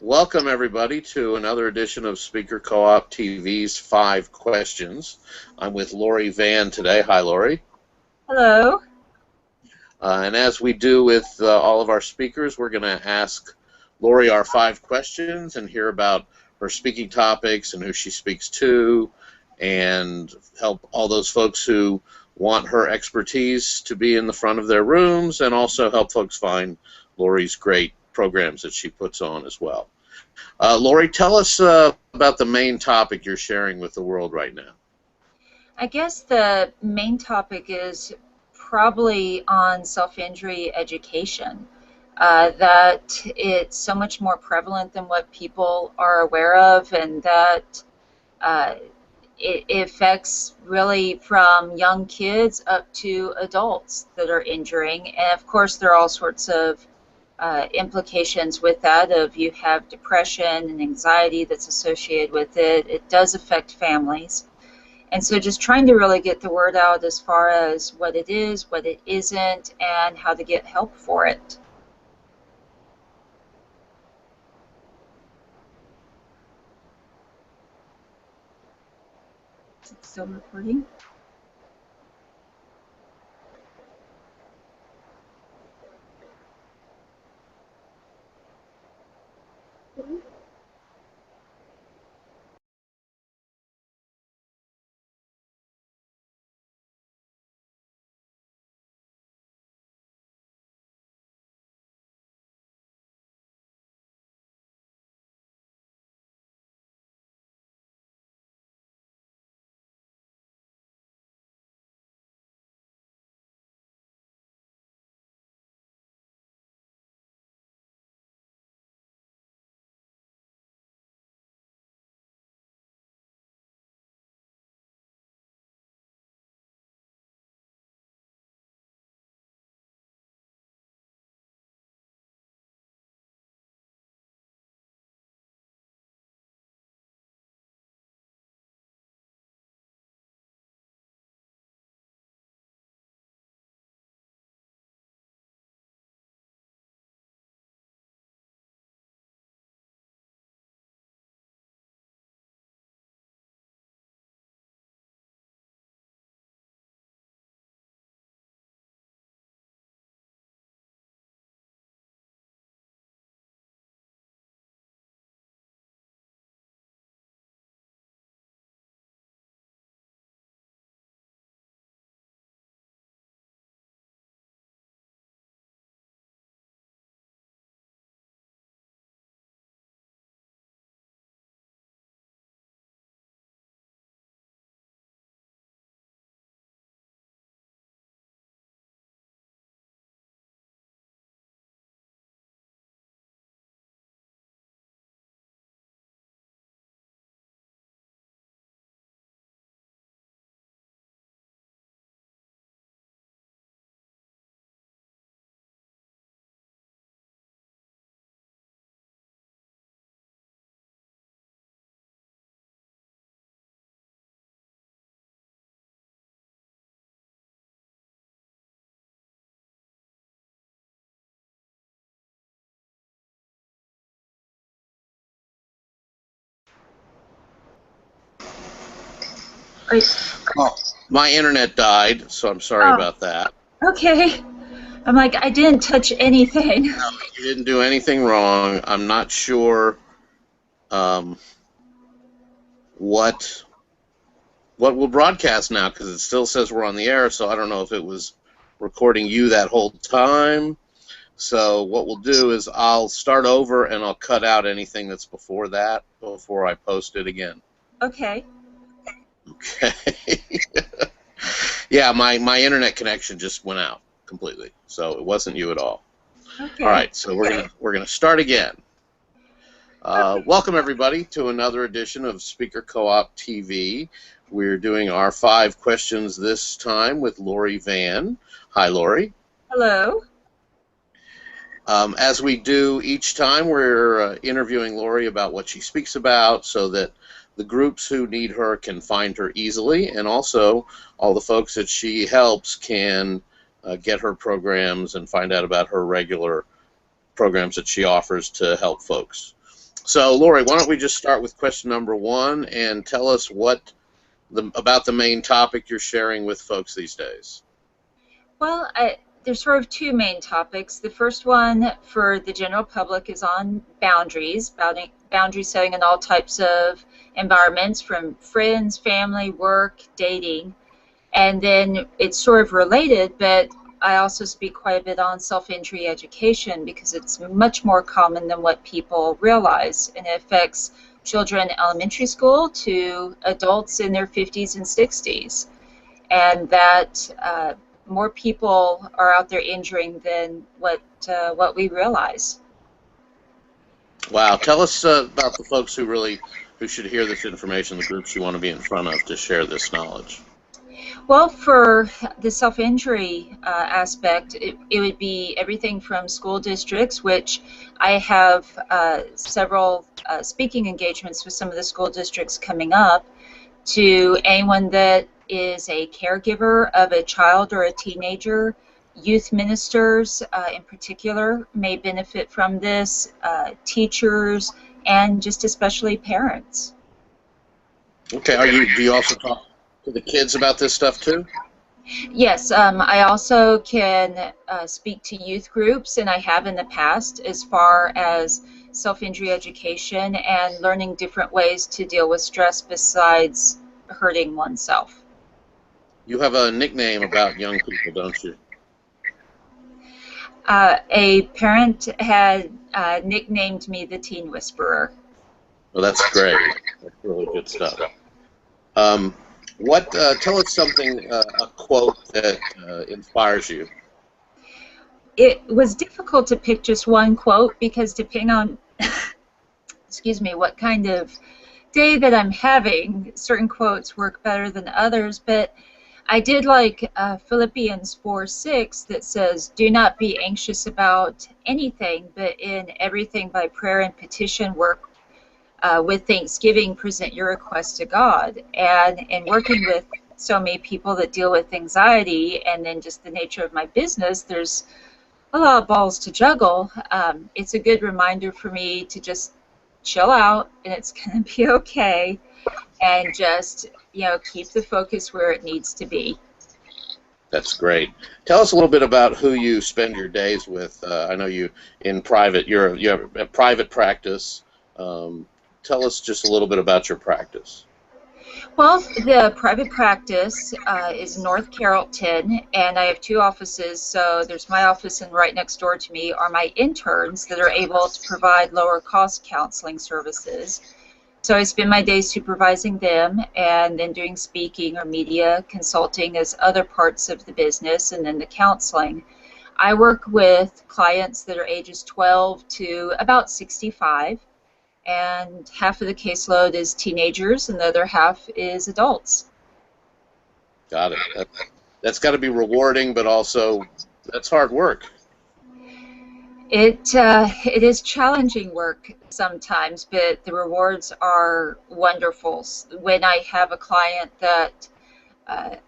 Welcome, everybody, to another edition of Speaker Co-op TV's 5 Questions. I'm with Lori Vann today. Hi, Lori. Hello. And as we do with all of our speakers, we're going to ask Lori our 5 questions and hear about her speaking topics and who she speaks to, and help all those folks who want her expertise to be in the front of their rooms, and also help folks find Lori's great programs that she puts on as well. Lori, tell us about the main topic you're sharing with the world right now. I guess the main topic is probably on self-injury education, that it's so much more prevalent than what people are aware of, and that uh, it affects really from young kids up to adults that are injuring. And of course, there are all sorts of implications with that. Of you have depression and anxiety that's associated with it. It does affect families. And so just trying to really get the word out as far as what it is, what it isn't, and how to get help for it. Is it still recording? Oh, my internet died, so I'm sorry Oh, about that. okay. I'm like, I didn't touch anything. No, you didn't do anything wrong. I'm not sure um, what will broadcast now, because it still says we're on the air, so I don't know if it was recording you that whole time. So what we'll do is I'll start over and I'll cut out anything that's before that before I post it again. Okay. Okay. Yeah, my internet connection just went out completely, so it wasn't you at all. Okay. All right, so we're gonna start again. Welcome everybody to another edition of Speaker Co-op TV. We're doing our 5 questions this time with Lori Vann. Hi, Lori. Hello. As we do each time, we're interviewing Lori about what she speaks about, so that the groups who need her can find her easily, and also all the folks that she helps can get her programs and find out about her regular programs that she offers to help folks. So, Lori, why don't we just start with question number one and tell us about the main topic you're sharing with folks these days. Well, there's sort of two main topics. The first one for the general public is on boundaries, boundary setting in all types of environments, from friends, family, work, dating. And then it's sort of related, but I also speak quite a bit on self-injury education because it's much more common than what people realize, and it affects children in elementary school to adults in their 50s and 60s, and that more people are out there injuring than what we realize. Wow, tell us about the folks who should hear this information, the groups you want to be in front of to share this knowledge. Well, for the self-injury aspect, it would be everything from school districts, which I have several speaking engagements with some of the school districts coming up, to anyone that is a caregiver of a child or a teenager. Youth ministers in particular may benefit from this, teachers, and just especially parents. Okay, do you also talk to the kids about this stuff too? Yes, I also can speak to youth groups, and I have in the past, as far as self-injury education and learning different ways to deal with stress besides hurting oneself. You have a nickname about young people, don't you? A parent had nicknamed me the Teen Whisperer. Well, that's great. That's really good stuff. Tell us something, a quote that inspires you. It was difficult to pick just one quote because depending on, excuse me, what kind of day that I'm having, certain quotes work better than others, but I did like Philippians 4:6 that says, "Do not be anxious about anything, but in everything by prayer and petition work with thanksgiving, present your request to God." And in working with so many people that deal with anxiety, and then just the nature of my business, there's a lot of balls to juggle. It's a good reminder for me to just chill out, and it's going to be okay, and just, keep the focus where it needs to be. That's great. Tell us a little bit about who you spend your days with. I know you have a private practice. Tell us just a little bit about your practice. Well, the private practice is North Carrollton, and I have two offices. So there's my office, and right next door to me are my interns that are able to provide lower cost counseling services. So I spend my days supervising them and then doing speaking or media consulting as other parts of the business, and then the counseling. I work with clients that are ages 12 to about 65. And half of the caseload is teenagers, and the other half is adults. Got it. That's got to be rewarding, but also that's hard work. It is challenging work sometimes, but the rewards are wonderful. When I have a client that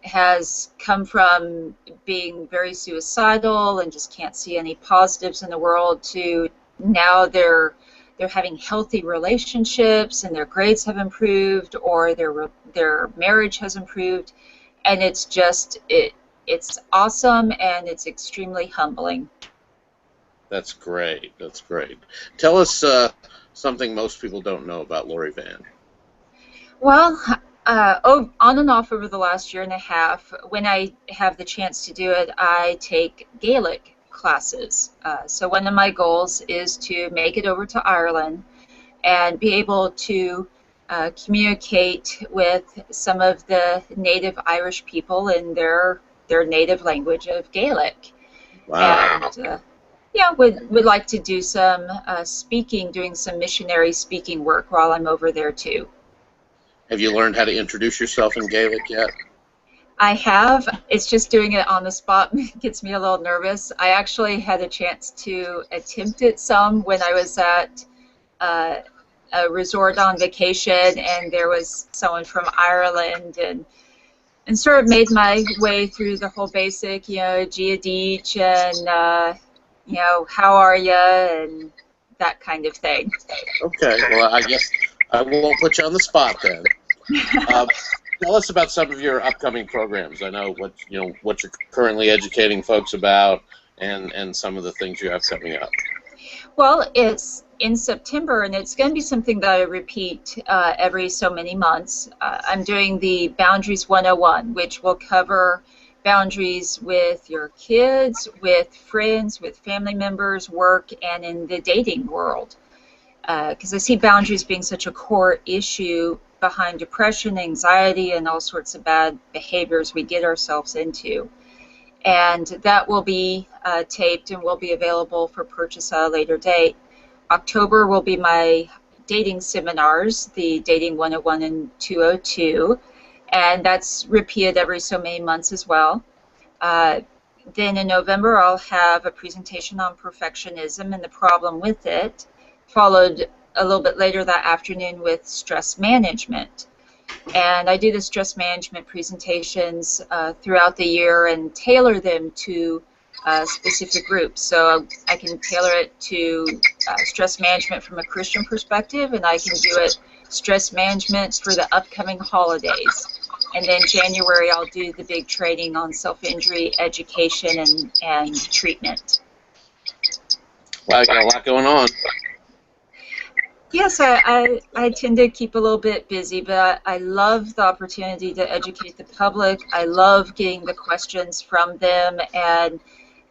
has come from being very suicidal and just can't see any positives in the world to now they're having healthy relationships and their grades have improved, or their marriage has improved, and it's awesome, and it's extremely humbling. That's great. That's great. Tell us something most people don't know about Lori Vann. Well, on and off over the last year and a half, when I have the chance to do it, I take Gaelic classes. So one of my goals is to make it over to Ireland and be able to communicate with some of the native Irish people in their native language of Gaelic. Wow. And would like to do some doing some missionary speaking work while I'm over there too. Have you learned how to introduce yourself in Gaelic yet? I have. It's just doing it on the spot gets me a little nervous. I actually had a chance to attempt it some when I was at a resort on vacation, and there was someone from Ireland, and sort of made my way through the whole basic, Gia Deech, and how are you, and that kind of thing. Okay, well, I guess I won't put you on the spot then. Tell us about some of your upcoming programs. I know what you're currently educating folks about, and some of the things you have coming up. Well, it's in September, and it's going to be something that I repeat every so many months. I'm doing the Boundaries 101, which will cover boundaries with your kids, with friends, with family members, work, and in the dating world. Because I see boundaries being such a core issue behind depression, anxiety, and all sorts of bad behaviors we get ourselves into. And that will be taped and will be available for purchase at a later date. October will be my dating seminars, the Dating 101 and 202, and that's repeated every so many months as well. Then in November, I'll have a presentation on perfectionism and the problem with it, followed a little bit later that afternoon with stress management. And I do the stress management presentations throughout the year and tailor them to specific groups. So I can tailor it to stress management from a Christian perspective, and I can do it stress management for the upcoming holidays. And then January, I'll do the big training on self-injury education and treatment. Wow, you got a lot going on. Yes, I tend to keep a little bit busy, but I love the opportunity to educate the public. I love getting the questions from them, and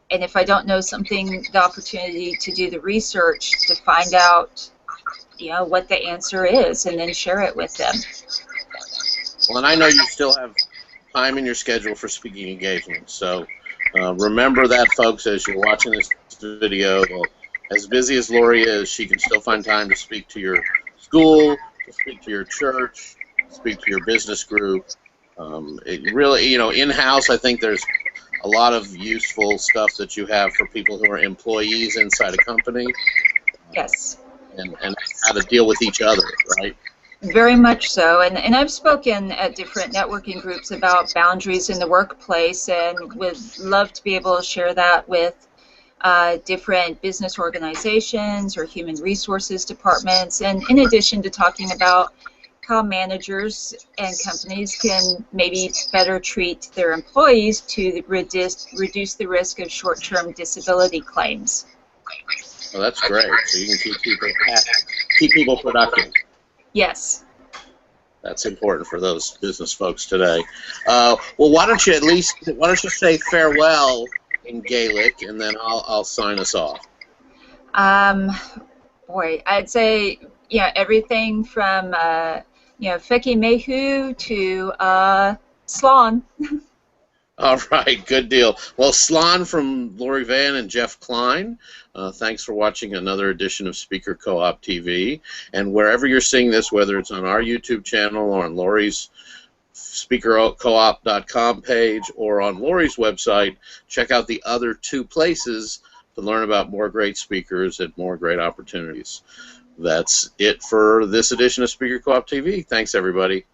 if I don't know something, the opportunity to do the research to find out, what the answer is, and then share it with them. Well, and I know you still have time in your schedule for speaking engagements, so remember that, folks, as you're watching this video. As busy as Lori is, she can still find time to speak to your school, to speak to your church, to speak to your business group. It really, in-house, I think there's a lot of useful stuff that you have for people who are employees inside a company. Yes. And how to deal with each other, right? Very much so. And I've spoken at different networking groups about boundaries in the workplace, and would love to be able to share that with different business organizations or human resources departments, and in addition to talking about how managers and companies can maybe better treat their employees to reduce the risk of short-term disability claims. Well, that's great. So you can keep people productive. Yes. That's important for those business folks today. Well, why don't you say farewell in Gaelic, and then I'll sign us off. Boy, I'd say everything from Feki Mehu to Slán. All right, good deal. Well, Slán from Lori Vann and Jeff Klein. Thanks for watching another edition of Speaker Co-op TV. And wherever you're seeing this, whether it's on our YouTube channel or on Lori's SpeakerCoop.com page or on Lori's website, check out the other two places to learn about more great speakers and more great opportunities. That's it for this edition of Speaker Co-op TV. Thanks, everybody.